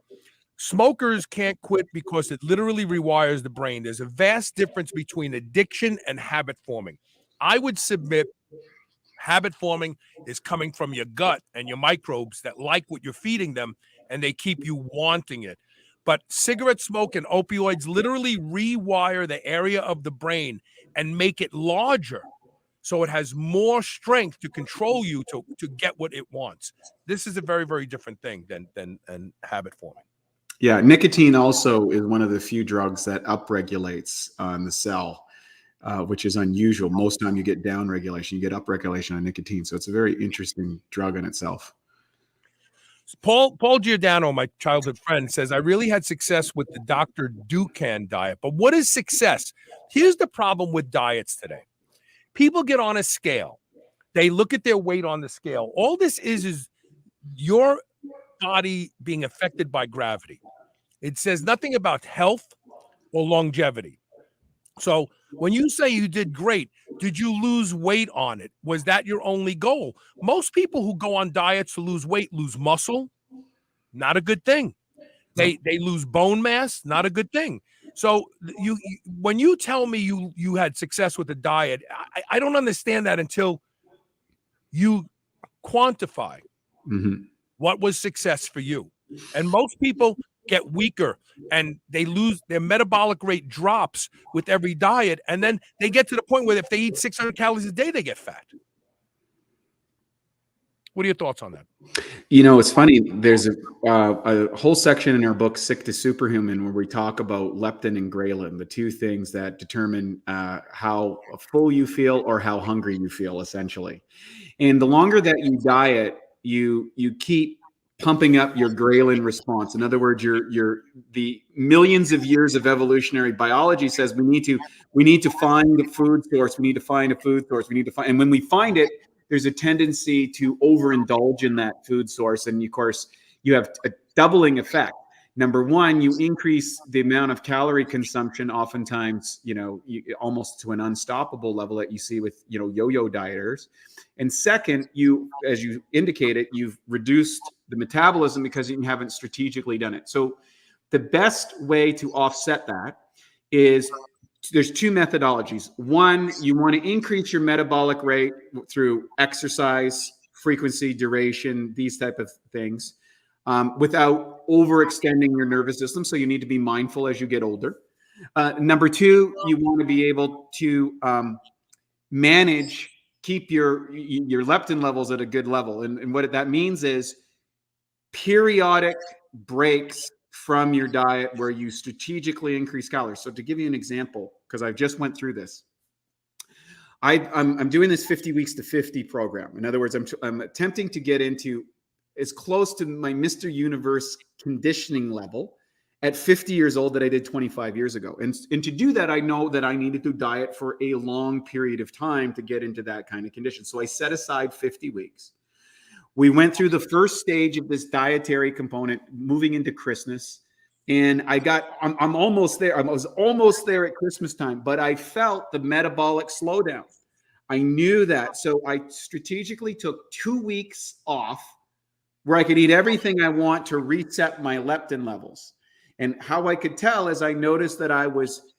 Smokers can't quit because it literally rewires the brain. There's a vast difference between addiction and habit forming. I would submit habit forming is coming from your gut and your microbes that like what you're feeding them and they keep you wanting it. But cigarette smoke and opioids literally rewire the area of the brain and make it larger so it has more strength to control you to get what it wants. This is a very, very different thing than habit forming. Yeah, nicotine also is one of the few drugs that upregulates on the cell, which is unusual. Most time you get down regulation, you get upregulation on nicotine. So it's a very interesting drug in itself. Paul Giordano, my childhood friend, says, I really had success with the Dr. Dukan diet. But what is success? Here's the problem with diets today. People get on a scale. They look at their weight on the scale. All this is your body being affected by gravity. It says nothing about health or longevity. So when you say you did great, did you lose weight on it? Was that your only goal? Most people who go on diets to lose weight lose muscle. Not a good thing. They lose bone mass. Not a good thing. So when you tell me you had success with the diet, I don't understand that until you quantify what was success for you. And most people get weaker and they lose their metabolic rate drops with every diet. And then they get to the point where if they eat 600 calories a day, they get fat. What are your thoughts on that? You know, it's funny. There's a whole section in our book, Sick to Superhuman, where we talk about leptin and ghrelin, the two things that determine how full you feel or how hungry you feel, essentially. And the longer that you diet, you keep pumping up your ghrelin response. In other words, the millions of years of evolutionary biology says we need to find a food source. We need to find a food source. And when we find it, there's a tendency to overindulge in that food source. And of course, you have a doubling effect. Number one, you increase the amount of calorie consumption, oftentimes, almost to an unstoppable level that you see with, yo-yo dieters. And second, as you indicated, you've reduced the metabolism because you haven't strategically done it. So the best way to offset that is there's two methodologies. One, you want to increase your metabolic rate through exercise, frequency, duration, these type of things, without overextending your nervous system. So you need to be mindful as you get older. Number two, you want to be able to keep your leptin levels at a good level. And what that means is periodic breaks from your diet where you strategically increase calories. So to give you an example, because I just went through this, I'm doing this 50 weeks to 50 program. In other words, I'm attempting to get into as close to my Mr. Universe conditioning level at 50 years old that I did 25 years ago. And to do that, I know that I needed to diet for a long period of time to get into that kind of condition. So I set aside 50 weeks. We went through the first stage of this dietary component, moving into Christmas. And I'm almost there. I was almost there at Christmas time, but I felt the metabolic slowdown. I knew that. So I strategically took 2 weeks off where I could eat everything I want to reset my leptin levels. And how I could tell is I noticed that I was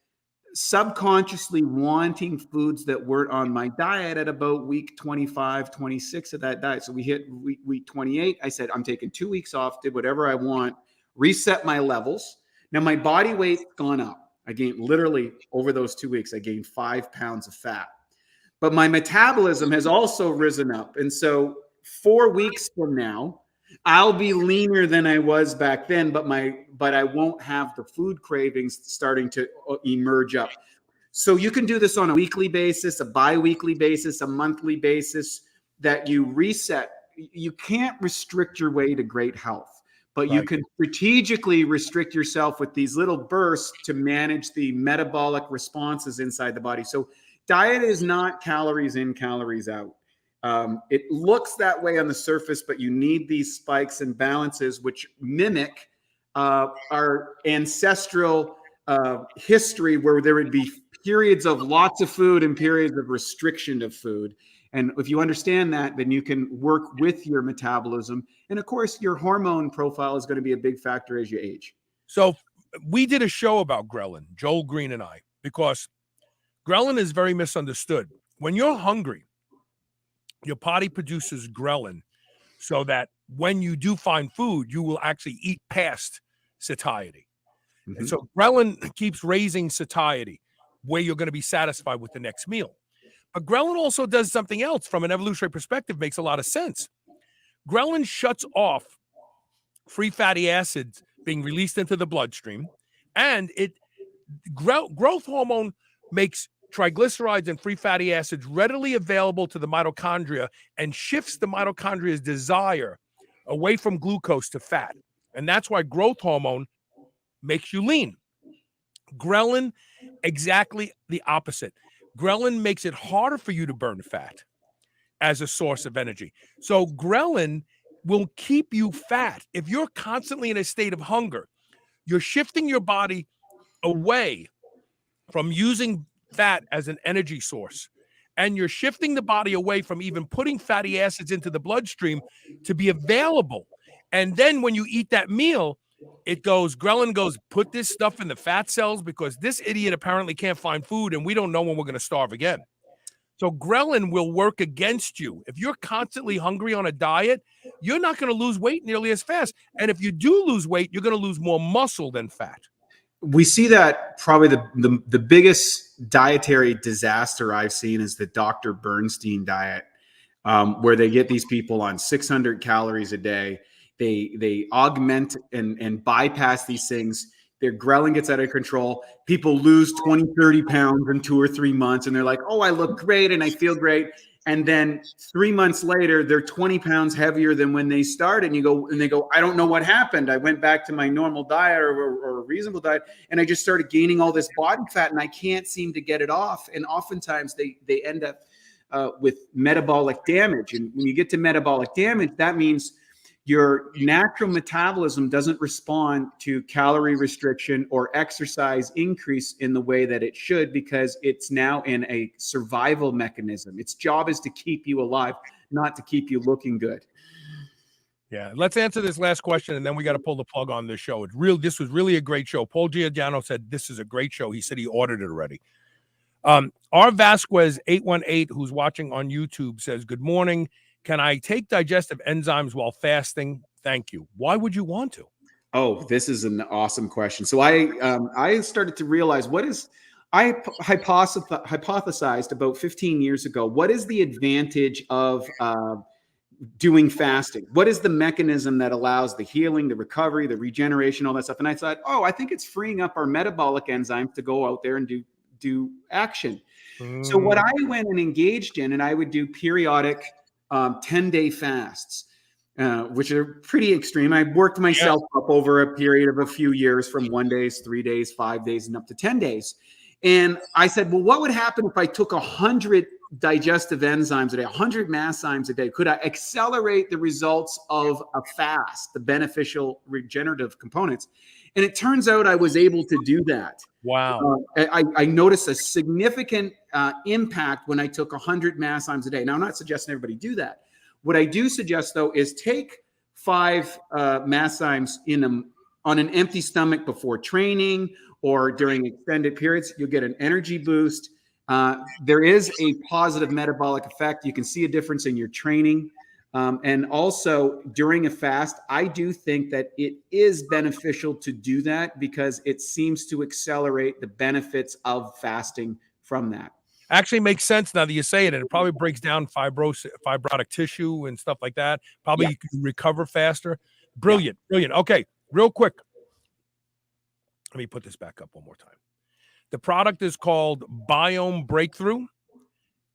subconsciously wanting foods that weren't on my diet at about week 25, 26 of that diet. So we hit week 28. I said, I'm taking 2 weeks off, did whatever I want, reset my levels. Now my body weight's gone up. I gained literally over those 2 weeks, I gained 5 pounds of fat. But my metabolism has also risen up. And so 4 weeks from now, I'll be leaner than I was back then, but I won't have the food cravings starting to emerge up. So you can do this on a weekly basis, a bi-weekly basis, a monthly basis, that you reset. You can't restrict your way to great health, but you can strategically restrict yourself with these little bursts to manage the metabolic responses inside the body. So diet is not calories in, calories out. It looks that way on the surface, but you need these spikes and balances which mimic our ancestral history, where there would be periods of lots of food and periods of restriction of food. And if you understand that, then you can work with your metabolism. And of course, your hormone profile is going to be a big factor as you age. So we did a show about ghrelin, Joel Green and I, because ghrelin is very misunderstood. When you're hungry, your body produces ghrelin so that when you do find food, you will actually eat past satiety. And so ghrelin keeps raising satiety, where you're going to be satisfied with the next meal. But ghrelin also does something else from an evolutionary perspective, makes a lot of sense. Ghrelin shuts off free fatty acids being released into the bloodstream, and growth hormone makes triglycerides and free fatty acids readily available to the mitochondria and shifts the mitochondria's desire away from glucose to fat. And that's why growth hormone makes you lean. Ghrelin, exactly the opposite. Ghrelin makes it harder for you to burn fat as a source of energy. So ghrelin will keep you fat. If you're constantly in a state of hunger, you're shifting your body away from using fat as an energy source. And you're shifting the body away from even putting fatty acids into the bloodstream to be available. And then when you eat that meal, ghrelin goes, put this stuff in the fat cells because this idiot apparently can't find food and we don't know when we're going to starve again. So ghrelin will work against you. If you're constantly hungry on a diet, you're not going to lose weight nearly as fast. And if you do lose weight, you're going to lose more muscle than fat. We see that probably the biggest dietary disaster I've seen is the Dr. Bernstein diet, where they get these people on 600 calories a day. They augment and bypass these things. Their ghrelin gets out of control. People lose 20, 30 pounds in 2 or 3 months. And they're like, oh, I look great and I feel great. And then 3 months later, they're 20 pounds heavier than when they started. And they go, I don't know what happened. I went back to my normal diet or a reasonable diet, and I just started gaining all this body fat and I can't seem to get it off. And oftentimes they end up with metabolic damage. And when you get to metabolic damage, that means your natural metabolism doesn't respond to calorie restriction or exercise increase in the way that it should, because it's now in a survival mechanism. Its job is to keep you alive, not to keep you looking good. Yeah, let's answer this last question, and then we got to pull the plug on this show. This was really a great show. Paul Giordano said this is a great show. He said he ordered it already. R. Vasquez 818, who's watching on YouTube, says, good morning. Can I take digestive enzymes while fasting? Thank you. Why would you want to? Oh, this is an awesome question. So I started to realize I hypothesized about 15 years ago, what is the advantage of doing fasting? What is the mechanism that allows the healing, the recovery, the regeneration, all that stuff? And I thought, I think it's freeing up our metabolic enzymes to go out there and do action. So what I went and engaged in, and I would do periodic 10-day fasts, which are pretty extreme. I worked myself up over a period of a few years from 1 day, 3 days, 5 days, and up to 10 days. And I said, well, what would happen if I took 100 digestive enzymes a day, 100 masszymes a day? Could I accelerate the results of a fast, the beneficial regenerative components? And it turns out I was able to do that. Wow. I noticed a significant impact when I took 100 masszymes a day. Now, I'm not suggesting everybody do that. What I do suggest, though, is take 5 masszymes on an empty stomach before training or during extended periods. You'll get an energy boost. There is a positive metabolic effect. You can see a difference in your training. And also during a fast, I do think that it is beneficial to do that because it seems to accelerate the benefits of fasting from that. Actually makes sense now that you say it, and it probably breaks down fibrotic tissue and stuff like that. Probably you can recover faster. Brilliant. Okay, real quick. Let me put this back up one more time. The product is called Biome Breakthrough,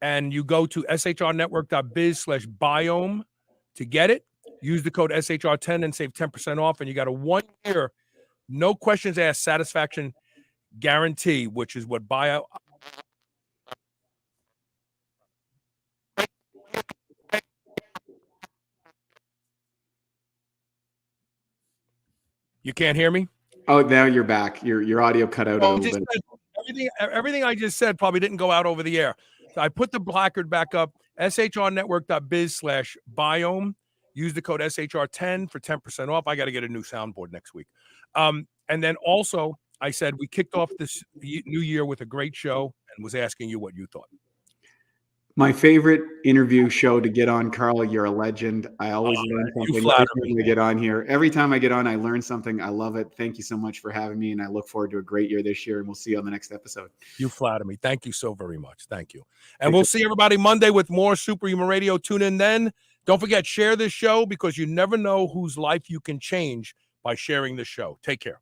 and you go to shrnetwork.biz/biome to get it. Use the code SHR10 and save 10% off, and you got a 1 year, no questions asked satisfaction guarantee, which is what You can't hear me? Oh, now you're back. Your audio cut out a little bit. Everything I just said probably didn't go out over the air. So I put the placard back up, shrnetwork.biz/biome. Use the code SHR10 for 10% off. I got to get a new soundboard next week. And then also, I said we kicked off this new year with a great show and was asking you what you thought. My favorite interview show to get on, Carl. You're a legend. I always learn something every time I get on here. Every time I get on, I learn something. I love it. Thank you so much for having me, and I look forward to a great year this year, and we'll see you on the next episode. You flatter me. Thank you so very much. Thank you. And we'll see everybody Monday with more Superhuman Radio. Tune in then. Don't forget, share this show because you never know whose life you can change by sharing this show. Take care.